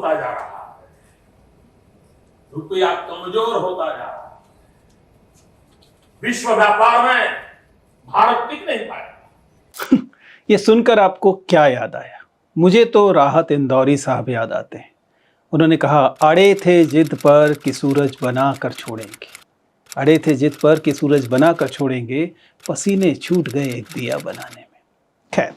होता जा रहा है, रुपया कमजोर होता जा रहा है, विश्व व्यापार में भारत टिक नहीं पाएगा। ये सुनकर आपको क्या याद आया? मुझे तो राहत इंदौरी साहब याद आते हैं। उन्होंने कहा, अड़े थे जिद पर कि सूरज बना कर छोड़ेंगे, अड़े थे जिद पर कि सूरज बना कर छोड़ेंगे, पसीने छूट गए एक दिया बनाने में। खैर,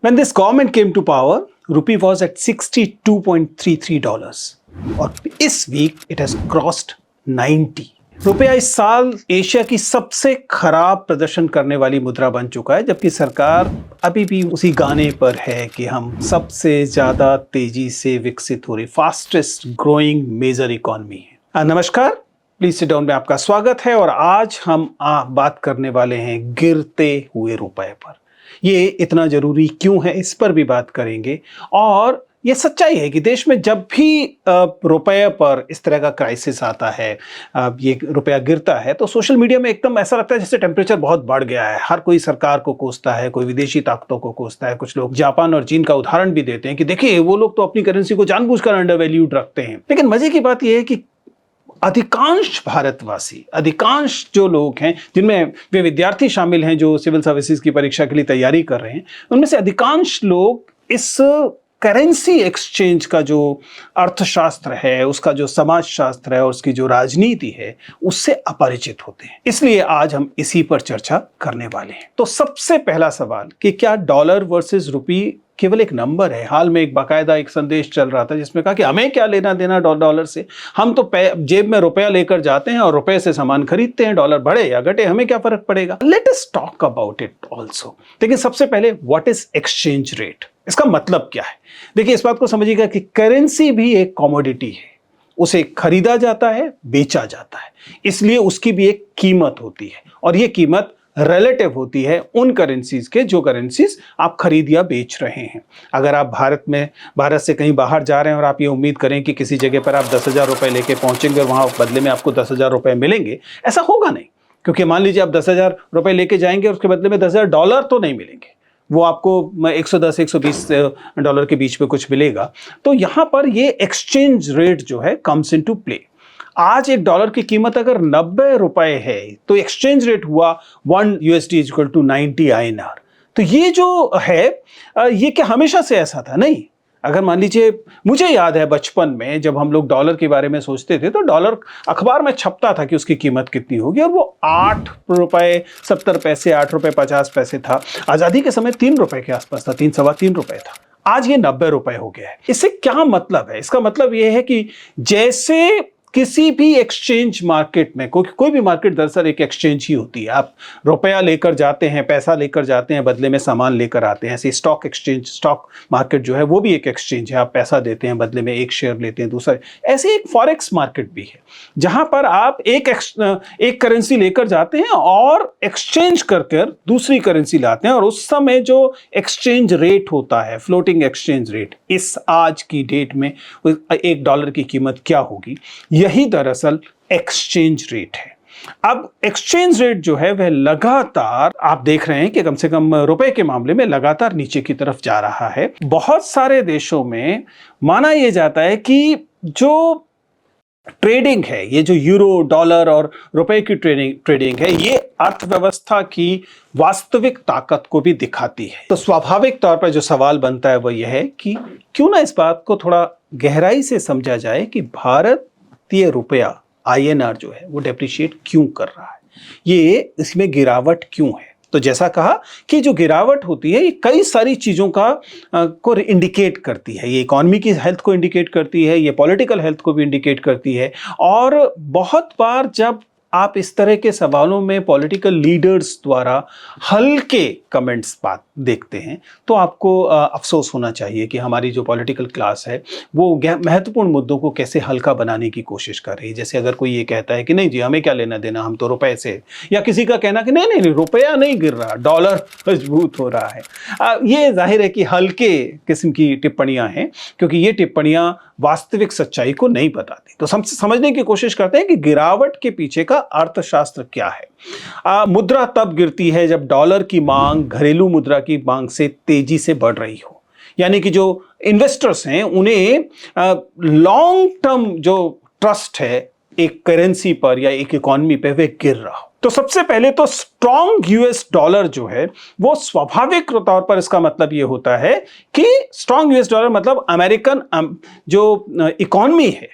when this government came to power, rupee was at $62.33 और इस वीक it has crossed 90। रुपया इस साल एशिया की सबसे खराब प्रदर्शन करने वाली मुद्रा बन चुका है, जबकि सरकार अभी भी उसी गाने पर है कि हम सबसे ज्यादा तेजी से विकसित हो रही फास्टेस्ट ग्रोइंग मेजर इकोनॉमी है। नमस्कार, प्लीज सिट डाउन में आपका स्वागत है और आज हम बात करने वाले हैं गिरते हुए रुपए पर। ये इतना जरूरी क्यों है, इस पर भी बात करेंगे। और ये सच्चाई है कि देश में जब भी रुपये पर इस तरह का क्राइसिस आता है, ये रुपया गिरता है, तो सोशल मीडिया में एकदम ऐसा लगता है जैसे टेम्परेचर बहुत बढ़ गया है। हर कोई सरकार को कोसता है, कोई विदेशी ताकतों को कोसता है। कुछ लोग जापान और चीन का उदाहरण भी देते हैं कि देखिए वो लोग तो अपनी करेंसी को जानबूझकर अंडर वैल्यूड रखते हैं। लेकिन मजे की बात यह है कि अधिकांश भारतवासी, अधिकांश जो लोग हैं, जिनमें वे विद्यार्थी शामिल हैं जो सिविल सर्विसेज की परीक्षा के लिए तैयारी कर रहे हैं, उनमें से अधिकांश लोग इस करेंसी एक्सचेंज का जो अर्थशास्त्र है, उसका जो समाजशास्त्र है और उसकी जो राजनीति है, उससे अपरिचित होते हैं। इसलिए आज हम इसी पर चर्चा करने वाले हैं। तो सबसे पहला सवाल कि क्या डॉलर वर्सेस रुपी केवल एक नंबर है? हाल में एक बाकायदा एक संदेश चल रहा था जिसमें कहा कि हमें क्या लेना देना डॉलर से, हम तो जेब में रुपया लेकर जाते हैं और रुपए से सामान खरीदते हैं, डॉलर बढ़े या घटे हमें क्या फर्क पड़ेगा। Let us talk about it also. लेकिन सबसे पहले, व्हाट इज एक्सचेंज रेट? इसका मतलब क्या है? देखिए, इस बात को समझिएगा कि करेंसी भी एक कमोडिटी है, उसे खरीदा जाता है, बेचा जाता है, इसलिए उसकी भी एक कीमत होती है और यह कीमत रिलेटिव होती है उन करेंसीज के जो करेंसीज आप खरीद या बेच रहे हैं। अगर आप भारत से कहीं बाहर जा रहे हैं और आप ये उम्मीद करें कि किसी जगह पर आप 10,000 रुपए लेके पहुंचेंगे और वहां बदले में आपको 10,000 रुपए मिलेंगे, ऐसा होगा नहीं। क्योंकि मान लीजिए आप 10,000 रुपए लेके जाएंगे और उसके बदले में 10,000 डॉलर तो नहीं मिलेंगे, वो आपको 110-120 डॉलर के बीच में कुछ मिलेगा। तो यहां पर ये एक्सचेंज रेट जो है कम्स इनटू प्ले। आज एक डॉलर की कीमत अगर 90 रुपए है तो एक्सचेंज रेट हुआ 1 USD = 90 INR। तो ये जो है, ये क्या हमेशा से ऐसा था? नहीं। अगर मान लीजिए, मुझे याद है बचपन में जब हम लोग डॉलर के बारे में सोचते थे तो डॉलर अखबार में छपता था कि उसकी कीमत कितनी होगी और वो 8 रुपए 70 पैसे, 8 रुपए 50 पैसे था। आजादी के समय 3 रुपए के आसपास था, 3 सवा 3 रुपए था। आज ये 90 रुपए हो गया है। इससे क्या मतलब है? इसका मतलब ये है कि जैसे किसी भी एक्सचेंज मार्केट में, कोई भी मार्केट दरअसल एक एक्सचेंज ही होती है। आप रुपया लेकर जाते हैं, पैसा लेकर जाते हैं, बदले में सामान लेकर आते हैं। ऐसे स्टॉक एक्सचेंज, स्टॉक मार्केट जो है वो भी एक एक्सचेंज है। आप पैसा देते हैं, बदले में एक शेयर लेते हैं दूसरा। ऐसे एक फॉरेक्स मार्केट भी है जहां पर आप एक करेंसी लेकर जाते हैं और एक्सचेंज कर दूसरी करेंसी लाते हैं और उस समय जो एक्सचेंज रेट होता है, फ्लोटिंग एक्सचेंज रेट, इस आज की डेट में $1 की कीमत क्या होगी, यही दरअसल एक्सचेंज रेट है। अब एक्सचेंज रेट जो है वह लगातार, आप देख रहे हैं कि कम से कम रुपए के मामले में लगातार नीचे की तरफ जा रहा है। बहुत सारे देशों में माना यह जाता है कि जो ट्रेडिंग है, ये जो यूरो, डॉलर और रुपए की ट्रेडिंग है, ये अर्थव्यवस्था की वास्तविक ताकत को भी दिखाती है। तो स्वाभाविक तौर पर जो सवाल बनता है वो यह है कि क्यों ना इस बात को थोड़ा गहराई से समझा जाए कि भारतीय रुपया INR जो है वो डेप्रिशिएट क्यों कर रहा है, ये इसमें गिरावट क्यों है। तो जैसा कहा कि जो गिरावट होती है ये कई सारी चीज़ों को इंडिकेट करती है। ये इकोनॉमी की हेल्थ को इंडिकेट करती है, ये पॉलिटिकल हेल्थ को भी इंडिकेट करती है। और बहुत बार जब आप इस तरह के सवालों में पॉलिटिकल लीडर्स द्वारा हल्के कमेंट्स बात देखते हैं तो आपको अफसोस होना चाहिए कि हमारी जो पॉलिटिकल क्लास है वो महत्वपूर्ण मुद्दों को कैसे हल्का बनाने की कोशिश कर रही है। जैसे अगर कोई ये कहता है कि नहीं जी हमें क्या लेना देना, हम तो रुपए से, या किसी का कहना कि नहीं नहीं रुपया नहीं गिर रहा, डॉलर मजबूत हो रहा है। ये जाहिर है कि हल्के किस्म की टिप्पणियां हैं, क्योंकि ये टिप्पणियां वास्तविक सच्चाई को नहीं बताती। तो समझने की कोशिश करते हैं कि गिरावट के पीछे का अर्थशास्त्र क्या है। मुद्रा तब गिरती है जब डॉलर की मांग घरेलू मुद्रा की मांग से तेजी से बढ़ रही हो, यानी कि जो इन्वेस्टर्स हैं उन्हें लॉन्ग टर्म जो ट्रस्ट है एक करेंसी पर या एक इकोनॉमी पे वे गिर रहा हो। तो सबसे पहले तो स्ट्रॉन्ग यूएस डॉलर जो है वो स्वाभाविक तौर पर इसका मतलब ये होता है कि स्ट्रॉन्ग यूएस डॉलर मतलब अमेरिकन जो इकोनॉमी है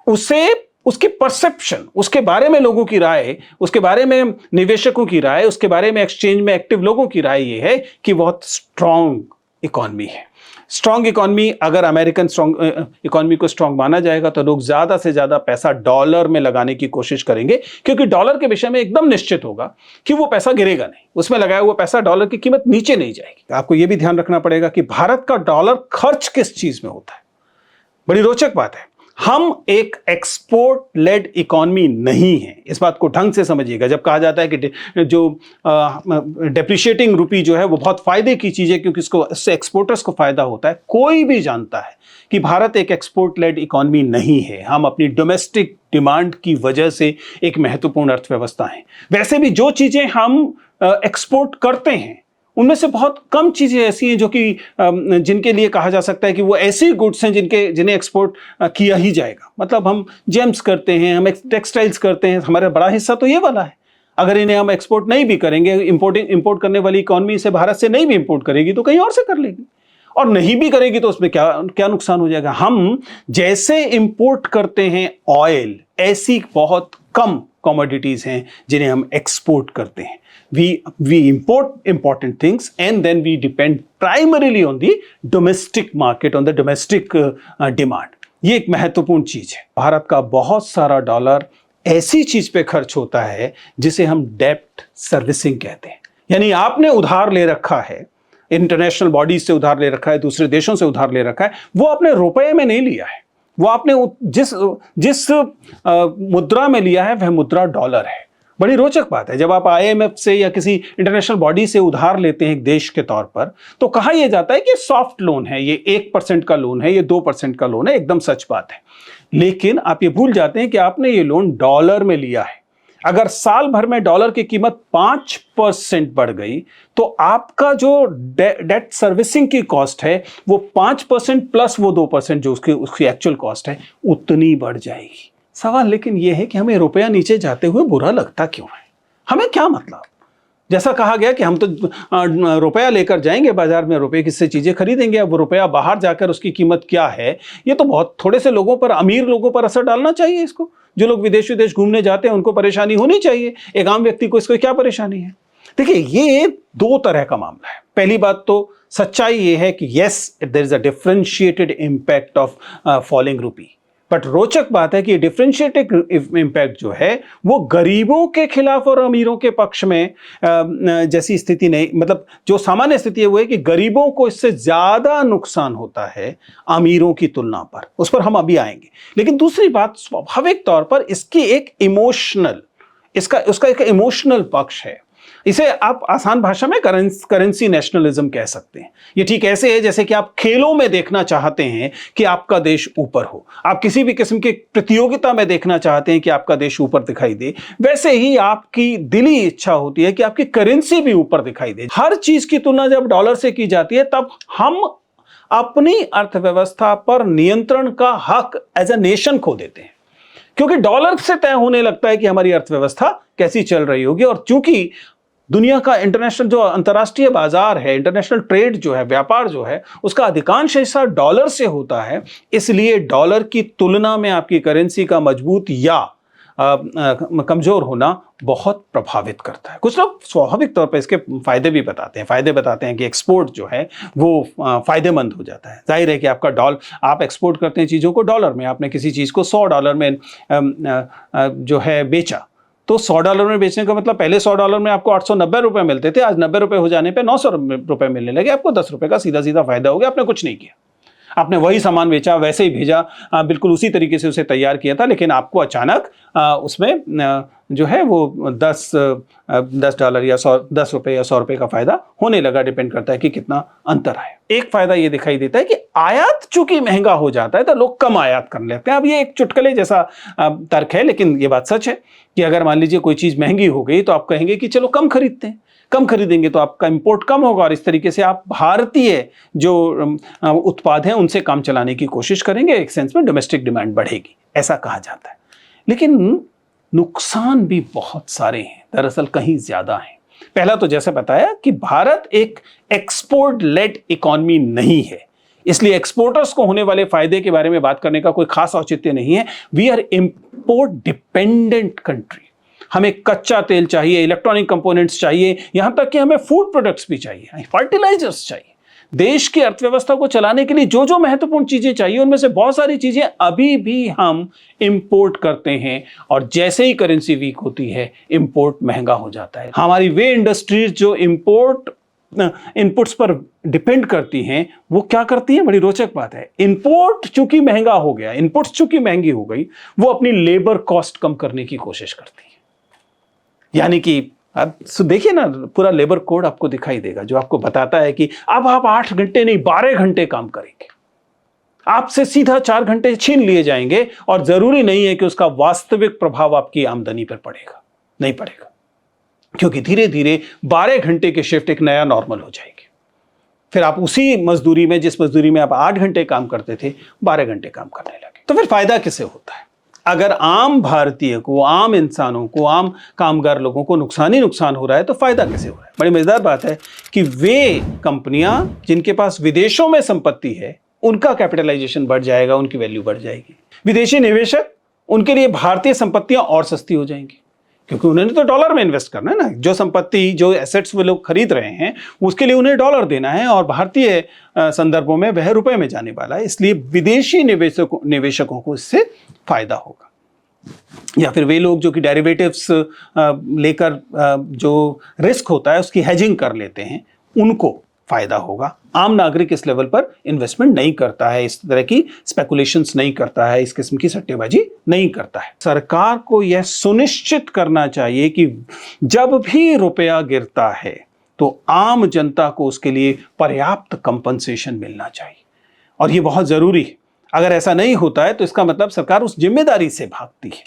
उसे उसकी परसेप्शन, उसके बारे में लोगों की राय, उसके बारे में निवेशकों की राय, उसके बारे में एक्सचेंज में एक्टिव लोगों की राय ये है कि बहुत स्ट्रॉन्ग इकोनॉमी है। स्ट्रॉन्ग इकोनॉमी, अगर अमेरिकन स्ट्रॉन्ग इकोनॉमी को स्ट्रॉन्ग माना जाएगा तो लोग ज्यादा से ज्यादा पैसा डॉलर में लगाने की कोशिश करेंगे, क्योंकि डॉलर के विषय में एकदम निश्चित होगा कि वो पैसा गिरेगा नहीं, उसमें लगाया हुआ पैसा डॉलर की कीमत नीचे नहीं जाएगी। आपको यह भी ध्यान रखना पड़ेगा कि भारत का डॉलर खर्च किस चीज में होता है। बड़ी रोचक बात है, हम एक एक्सपोर्ट लेड इकोनॉमी नहीं है। इस बात को ढंग से समझिएगा। जब कहा जाता है कि जो डेप्रिशिएटिंग रुपी जो है वो बहुत फायदे की चीज है क्योंकि इससे एक्सपोर्टर्स को फायदा होता है, कोई भी जानता है कि भारत एक एक्सपोर्ट लेड इकोनॉमी नहीं है। हम अपनी डोमेस्टिक डिमांड की वजह से एक महत्वपूर्ण अर्थव्यवस्था है। वैसे भी जो चीजें हम एक्सपोर्ट करते हैं उनमें से बहुत कम चीजें ऐसी हैं जो कि जिनके लिए कहा जा सकता है कि वो ऐसी गुड्स हैं जिन्हें एक्सपोर्ट किया ही जाएगा। मतलब हम जेम्स करते हैं, हम टेक्सटाइल्स करते हैं, हमारा बड़ा हिस्सा तो ये वाला है। अगर इन्हें हम एक्सपोर्ट नहीं भी करेंगे, इंपोर्ट करने वाली इकोनॉमी से भारत से नहीं भी इंपोर्ट करेगी तो कहीं और से कर लेगी, और नहीं भी करेगी तो उसमें क्या नुकसान हो जाएगा। हम जैसे इंपोर्ट करते हैं ऑयल, ऐसी बहुत कम कमोडिटीज हैं जिन्हें हम एक्सपोर्ट करते हैं। We import important things and then we depend primarily on the domestic market, on the domestic demand. ये एक महत्वपूर्ण चीज है। भारत का बहुत सारा डॉलर ऐसी चीज पे खर्च होता है जिसे हम डेप्ट सर्विसिंग कहते हैं। यानी आपने उधार ले रखा है, इंटरनेशनल बॉडीज से उधार ले रखा है, दूसरे देशों से उधार ले रखा है, वो आपने रुपए में नहीं लिया है, वो आपने जिस मुद्रा में लिया है वह मुद्रा डॉलर है। बड़ी रोचक बात है, जब आप आईएमएफ से या किसी इंटरनेशनल बॉडी से उधार लेते हैं एक देश के तौर पर, तो कहा यह जाता है कि सॉफ्ट लोन है, ये 1% का लोन है, ये 2% का लोन है। एकदम सच बात है, लेकिन आप ये भूल जाते हैं कि आपने ये लोन डॉलर में लिया है। अगर साल भर में डॉलर की कीमत 5% बढ़ गई तो आपका जो डेट सर्विसिंग की कॉस्ट है वो 5% प्लस वो 2% जो उसकी एक्चुअल कॉस्ट है उतनी बढ़ जाएगी। सवाल लेकिन यह है कि हमें रुपया नीचे जाते हुए बुरा लगता क्यों है? हमें क्या मतलब? जैसा कहा गया कि हम तो रुपया लेकर जाएंगे बाजार में, रुपये किससे चीजें खरीदेंगे। अब वो रुपया बाहर जाकर उसकी कीमत क्या है, ये तो बहुत थोड़े से लोगों पर, अमीर लोगों पर असर डालना चाहिए। इसको जो लोग विदेश घूमने जाते हैं उनको परेशानी होनी चाहिए, एक आम व्यक्ति को इसको क्या परेशानी है? देखिए, ये दो तरह का मामला है। पहली बात तो सच्चाई ये है कि yes, there is a differentiated impact of falling rupee, but रोचक बात है कि डिफरेंशिएटेड इंपैक्ट जो है वो गरीबों के खिलाफ और अमीरों के पक्ष में जैसी स्थिति नहीं, मतलब जो सामान्य स्थिति है वो है कि गरीबों को इससे ज्यादा नुकसान होता है अमीरों की तुलना पर। उस पर हम अभी आएंगे। लेकिन दूसरी बात, स्वाभाविक तौर पर इसकी एक उसका एक इमोशनल पक्ष है। इसे आप आसान भाषा में करेंसी नेशनलिज्म कह सकते हैं। ये ठीक ऐसे है जैसे कि आप खेलों में देखना चाहते हैं कि आपका देश ऊपर हो, आप किसी भी किस्म की प्रतियोगिता में देखना चाहते हैं कि आपका देश ऊपर दिखाई दे, वैसे ही आपकी दिली इच्छा होती है कि आपकी करेंसी भी ऊपर दिखाई दे। हर चीज की तुलना जब डॉलर से की जाती है तब हम अपनी अर्थव्यवस्था पर नियंत्रण का हक एज ए नेशन खो देते हैं, क्योंकि डॉलर से तय होने लगता है कि हमारी अर्थव्यवस्था कैसी चल रही होगी। और चूंकि दुनिया का इंटरनेशनल जो अंतर्राष्ट्रीय बाजार है, इंटरनेशनल ट्रेड जो है, व्यापार जो है, उसका अधिकांश हिस्सा डॉलर से होता है, इसलिए डॉलर की तुलना में आपकी करेंसी का मजबूत या कमजोर होना बहुत प्रभावित करता है। कुछ लोग स्वाभाविक तौर पर इसके फायदे भी बताते हैं। फायदे बताते हैं कि एक्सपोर्ट जो है वो फायदेमंद हो जाता है। जाहिर है कि आपका आप एक्सपोर्ट करते हैं चीज़ों को डॉलर में, आपने किसी चीज़ को $100 में जो है बेचा, तो $100 में बेचने का मतलब पहले $100 में आपको 890 रुपये मिलते थे, आज 90 रुपये हो जाने पे 900 रुपये मिलने लगे। आपको 10 रुपये का सीधा सीधा फायदा हो गया। आपने कुछ नहीं किया, आपने वही सामान बेचा, वैसे ही भेजा, बिल्कुल उसी तरीके से उसे तैयार किया था, लेकिन आपको अचानक उसमें जो है वो $10 या 10 रुपये या 100 रुपये का फायदा होने लगा। डिपेंड करता है कि कितना अंतर आया। एक फायदा ये दिखाई देता है कि आयात चूंकि महंगा हो जाता है तो लोग कम आयात कर लेते हैं। अब ये एक चुटकुले जैसा तर्क है, लेकिन ये बात सच है कि अगर मान लीजिए कोई चीज़ महंगी हो गई तो आप कहेंगे कि चलो कम खरीदते हैं। कम खरीदेंगे तो आपका इंपोर्ट कम होगा और इस तरीके से आप भारतीय जो उत्पाद हैं उनसे काम चलाने की कोशिश करेंगे, एक सेंस में डोमेस्टिक डिमांड बढ़ेगी, ऐसा कहा जाता है। लेकिन नुकसान भी बहुत सारे हैं, दरअसल कहीं ज्यादा हैं। पहला तो जैसे बताया कि भारत एक एक्सपोर्ट लेड इकोनॉमी नहीं है, इसलिए एक्सपोर्टर्स को होने वाले फायदे के बारे में बात करने का कोई खास औचित्य नहीं है। We are import dependent country. हमें कच्चा तेल चाहिए, इलेक्ट्रॉनिक कंपोनेंट्स चाहिए, यहां तक कि हमें फूड प्रोडक्ट्स भी चाहिए, फर्टिलाइजर्स चाहिए। देश की अर्थव्यवस्था को चलाने के लिए जो जो महत्वपूर्ण चीजें चाहिए उनमें से बहुत सारी चीजें अभी भी हम इंपोर्ट करते हैं, और जैसे ही करेंसी वीक होती है इंपोर्ट महंगा हो जाता है। हमारी वे इंडस्ट्रीज जो इंपोर्ट इनपुट्स पर डिपेंड करती हैं, वो क्या करती हैं? बड़ी रोचक बात है। इनपुट चूंकि महंगा हो गया, इनपुट्स चूंकि महंगी हो गई, वो अपनी लेबर कॉस्ट कम करने की कोशिश करती है। यानी कि अब देखिए ना, पूरा लेबर कोड आपको दिखाई देगा जो आपको बताता है कि अब आप 8 घंटे नहीं 12 घंटे काम करेंगे, आपसे सीधा 4 घंटे छीन लिए जाएंगे, और जरूरी नहीं है कि उसका वास्तविक प्रभाव आपकी आमदनी पर पड़ेगा, नहीं पड़ेगा, क्योंकि धीरे धीरे 12 घंटे की शिफ्ट एक नया नॉर्मल हो जाएगी। फिर आप उसी मजदूरी में, जिस मजदूरी में आप 8 घंटे काम करते थे, 12 घंटे काम करने लगे। तो फिर फायदा किसे होता है? अगर आम भारतीय को, आम इंसानों को, आम कामगार लोगों को नुकसान ही नुकसान हो रहा है, तो फायदा कैसे हो रहा है? बड़ी मजेदार बात है कि वे कंपनियां जिनके पास विदेशों में संपत्ति है, उनका कैपिटलाइजेशन बढ़ जाएगा, उनकी वैल्यू बढ़ जाएगी। विदेशी निवेशक, उनके लिए भारतीय संपत्तियां और सस्ती हो जाएंगी, क्योंकि उन्होंने तो डॉलर में इन्वेस्ट करना है ना। जो संपत्ति, जो एसेट्स वो लोग खरीद रहे हैं, उसके लिए उन्हें डॉलर देना है, और भारतीय संदर्भों में वह रुपए में जाने वाला है। इसलिए विदेशी निवेशकों को इससे फायदा होगा। या फिर वे लोग जो कि डेरिवेटिव्स लेकर जो रिस्क होता है उसकी हेजिंग कर लेते हैं, उनको फायदा होगा। आम नागरिक इस लेवल पर इन्वेस्टमेंट नहीं करता है, इस तरह की स्पेकुलेशंस नहीं करता है, इस किस्म की सट्टेबाजी नहीं करता है। सरकार को यह सुनिश्चित करना चाहिए कि जब भी रुपया गिरता है तो आम जनता को उसके लिए पर्याप्त कंपनसेशन मिलना चाहिए, और यह बहुत जरूरी है। अगर ऐसा नहीं होता है तो इसका मतलब सरकार उस जिम्मेदारी से भागती है